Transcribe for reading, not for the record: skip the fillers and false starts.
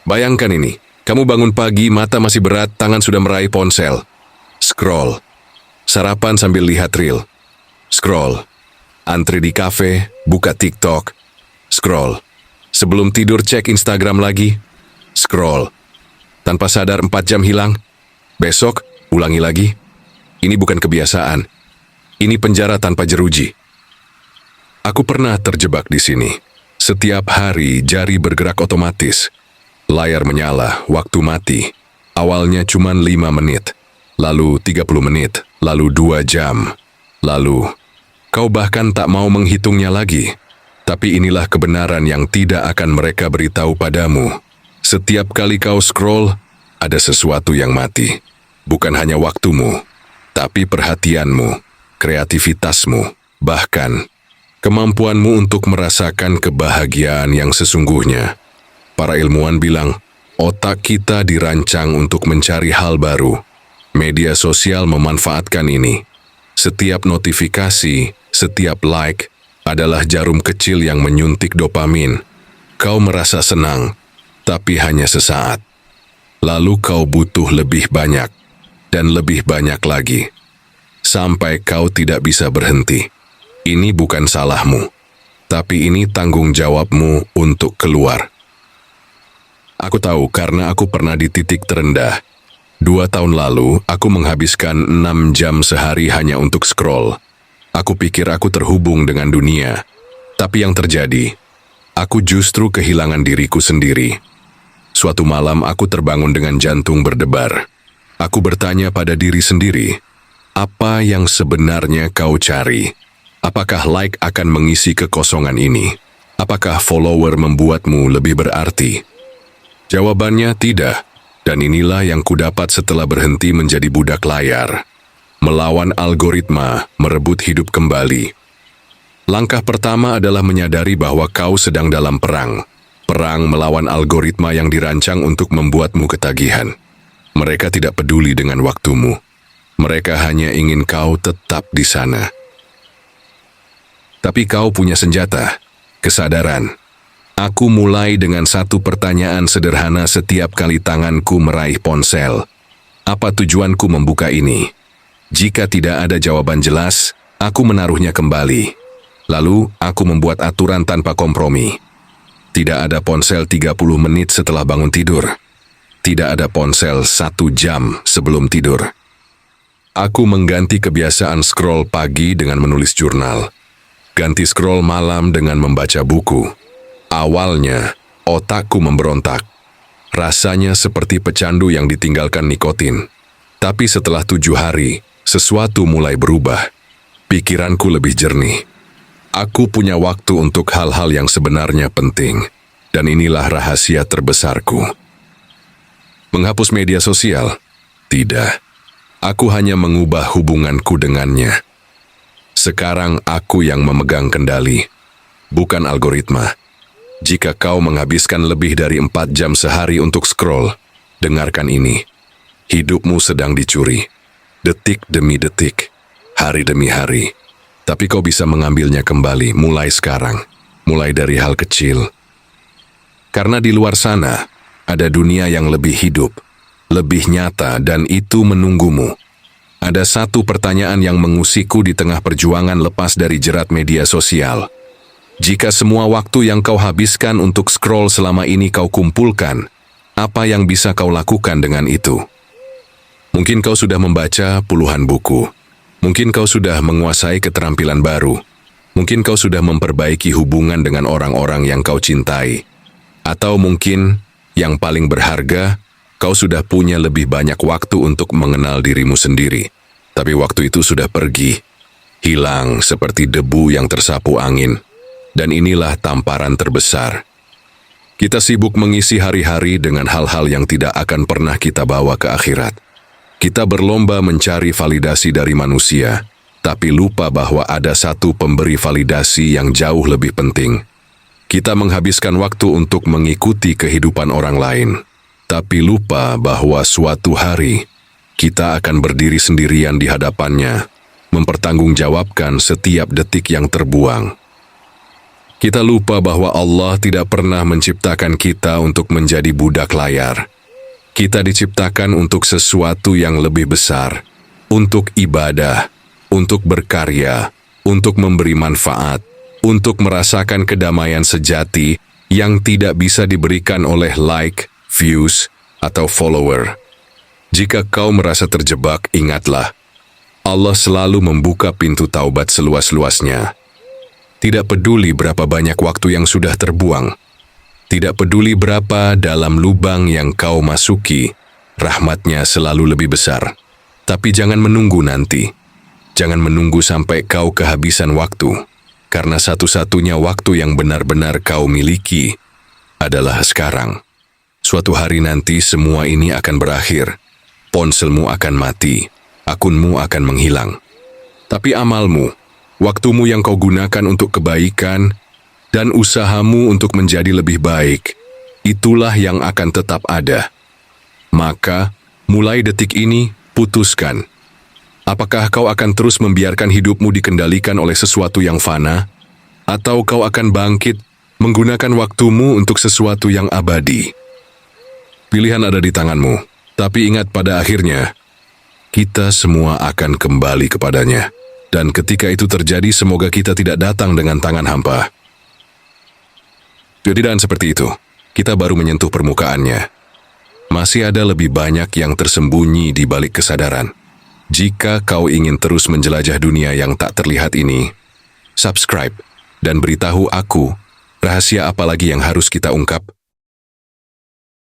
Bayangkan ini, kamu bangun pagi, mata masih berat, tangan sudah meraih ponsel. Scroll. Sarapan sambil lihat reel. Scroll. Antri di kafe, buka TikTok. Scroll. Sebelum tidur cek Instagram lagi. Scroll. Tanpa sadar 4 jam hilang. Besok, ulangi lagi. Ini bukan kebiasaan. Ini penjara tanpa jeruji. Aku pernah terjebak di sini. Setiap hari jari bergerak otomatis. Layar menyala, waktu mati. Awalnya cuma 5 menit. Lalu 30 menit. Lalu 2 jam. Lalu, kau bahkan tak mau menghitungnya lagi. Tapi inilah kebenaran yang tidak akan mereka beritahu padamu. Setiap kali kau scroll, ada sesuatu yang mati. Bukan hanya waktumu, tapi perhatianmu, kreativitasmu, bahkan kemampuanmu untuk merasakan kebahagiaan yang sesungguhnya. Para ilmuwan bilang, otak kita dirancang untuk mencari hal baru. Media sosial memanfaatkan ini. Setiap notifikasi, setiap like, adalah jarum kecil yang menyuntik dopamin. Kau merasa senang, tapi hanya sesaat. Lalu kau butuh lebih banyak, dan lebih banyak lagi. Sampai kau tidak bisa berhenti. Ini bukan salahmu, tapi ini tanggung jawabmu untuk keluar. Aku tahu karena aku pernah di titik terendah. 2 tahun lalu, aku menghabiskan 6 jam sehari hanya untuk scroll. Aku pikir aku terhubung dengan dunia, tapi yang terjadi, aku justru kehilangan diriku sendiri. Suatu malam aku terbangun dengan jantung berdebar. Aku bertanya pada diri sendiri, apa yang sebenarnya kau cari? Apakah like akan mengisi kekosongan ini? Apakah follower membuatmu lebih berarti? Jawabannya tidak, dan inilah yang kudapat setelah berhenti menjadi budak layar. Melawan algoritma, merebut hidup kembali. Langkah pertama adalah menyadari bahwa kau sedang dalam perang. Perang melawan algoritma yang dirancang untuk membuatmu ketagihan. Mereka tidak peduli dengan waktumu. Mereka hanya ingin kau tetap di sana. Tapi kau punya senjata, kesadaran. Aku mulai dengan satu pertanyaan sederhana setiap kali tanganku meraih ponsel. Apa tujuanku membuka ini? Jika tidak ada jawaban jelas, aku menaruhnya kembali. Lalu, aku membuat aturan tanpa kompromi. Tidak ada ponsel 30 menit setelah bangun tidur. Tidak ada ponsel 1 jam sebelum tidur. Aku mengganti kebiasaan scroll pagi dengan menulis jurnal. Ganti scroll malam dengan membaca buku. Awalnya, otakku memberontak. Rasanya seperti pecandu yang ditinggalkan nikotin. Tapi setelah 7 hari, sesuatu mulai berubah. Pikiranku lebih jernih. Aku punya waktu untuk hal-hal yang sebenarnya penting. Dan inilah rahasia terbesarku. Menghapus media sosial? Tidak. Aku hanya mengubah hubunganku dengannya. Sekarang aku yang memegang kendali, bukan algoritma. Jika kau menghabiskan lebih dari 4 jam sehari untuk scroll, dengarkan ini. Hidupmu sedang dicuri. Detik demi detik, hari demi hari. Tapi kau bisa mengambilnya kembali mulai sekarang, mulai dari hal kecil. Karena di luar sana, ada dunia yang lebih hidup, lebih nyata, dan itu menunggumu. Ada satu pertanyaan yang mengusikku di tengah perjuangan lepas dari jerat media sosial. Jika semua waktu yang kau habiskan untuk scroll selama ini kau kumpulkan, apa yang bisa kau lakukan dengan itu? Mungkin kau sudah membaca puluhan buku. Mungkin kau sudah menguasai keterampilan baru. Mungkin kau sudah memperbaiki hubungan dengan orang-orang yang kau cintai. Atau mungkin, yang paling berharga, kau sudah punya lebih banyak waktu untuk mengenal dirimu sendiri. Tapi waktu itu sudah pergi, hilang seperti debu yang tersapu angin. Dan inilah tamparan terbesar. Kita sibuk mengisi hari-hari dengan hal-hal yang tidak akan pernah kita bawa ke akhirat. Kita berlomba mencari validasi dari manusia, tapi lupa bahwa ada satu pemberi validasi yang jauh lebih penting. Kita menghabiskan waktu untuk mengikuti kehidupan orang lain, tapi lupa bahwa suatu hari kita akan berdiri sendirian di hadapannya, mempertanggungjawabkan setiap detik yang terbuang. Kita lupa bahwa Allah tidak pernah menciptakan kita untuk menjadi budak layar. Kita diciptakan untuk sesuatu yang lebih besar, untuk ibadah, untuk berkarya, untuk memberi manfaat, untuk merasakan kedamaian sejati yang tidak bisa diberikan oleh like, views, atau follower. Jika kau merasa terjebak, ingatlah, Allah selalu membuka pintu taubat seluas-luasnya. Tidak peduli berapa banyak waktu yang sudah terbuang, tidak peduli berapa dalam lubang yang kau masuki, rahmatnya selalu lebih besar. Tapi jangan menunggu nanti. Jangan menunggu sampai kau kehabisan waktu, karena satu-satunya waktu yang benar-benar kau miliki adalah sekarang. Suatu hari nanti semua ini akan berakhir. Ponselmu akan mati, akunmu akan menghilang. Tapi amalmu, waktumu yang kau gunakan untuk kebaikan, dan usahamu untuk menjadi lebih baik, itulah yang akan tetap ada. Maka, mulai detik ini, putuskan. Apakah kau akan terus membiarkan hidupmu dikendalikan oleh sesuatu yang fana, atau kau akan bangkit menggunakan waktumu untuk sesuatu yang abadi? Pilihan ada di tanganmu, tapi ingat pada akhirnya, kita semua akan kembali kepadanya. Dan ketika itu terjadi, semoga kita tidak datang dengan tangan hampa. Jadi seperti itu, kita baru menyentuh permukaannya. Masih ada lebih banyak yang tersembunyi di balik kesadaran. Jika kau ingin terus menjelajah dunia yang tak terlihat ini, subscribe dan beritahu aku rahasia apa lagi yang harus kita ungkap.